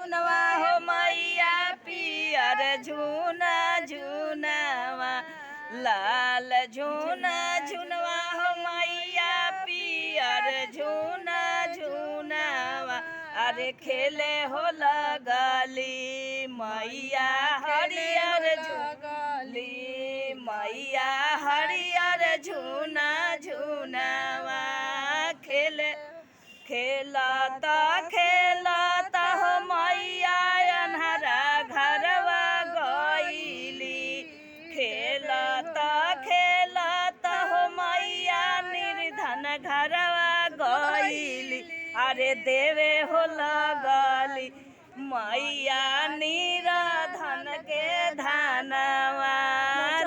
झुनवा हो मैया पियर झुना झुनावा लाल झुना झुनवा हो मैया पियर झुना झुनावा अरे खेले हो लगली मैया हरियर झुगली मैया हरियर झुना झुनावा खेले खेलता खेलता हो मैया अन्हरा घरवा गईली खेलता खेलता हो मैया निर्धन घरवा गईली अरे देवे हो लगली मैया निराधन के धनवा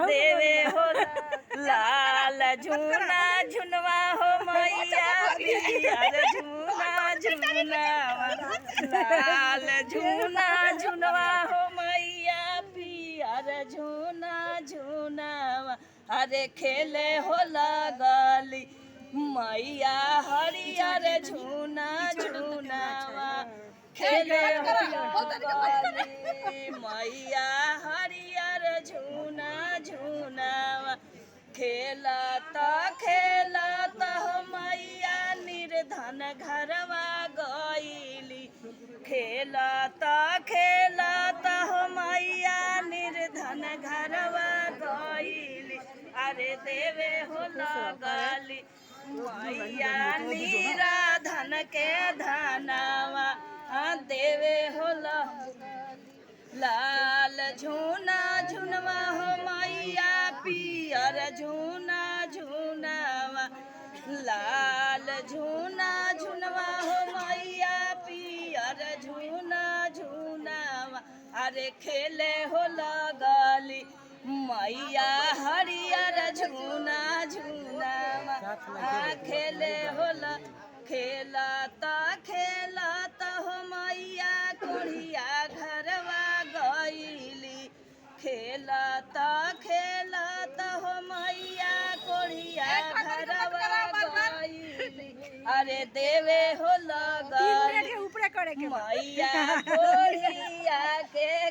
देवे हो लाल झुना झुनवा हो मैया पियर झुना झुनावा लाल झुना झुनवा हो मैया पियर झुना झुनावा अरे खेले हो लगली मैया हरियर झुना झुनावा खेले हो लगली मैया हरियर झुना झुनावा खेलता खेलता हो मैया निर्धन घरवा गईली खेलता खेलता हो मैया निर्धन घरवा गईली अरे देवे हो लगली मैया निराधन के धनवा देवे हो लाल झुना झुनवा हो मैया पियर झुना झुनावा लाल झुना झुनवा हो मैया पियर झुना झुनावा अरे खेले हो लगली मैया हरियर झुना झुनावा खेले हो खेलता खेलता हो मैया कोढ़िया घरवा गईली खेलता खेलता हो मैया कोढ़िया घरवा गईली अरे देवे हो लगली मैया कोढ़िया के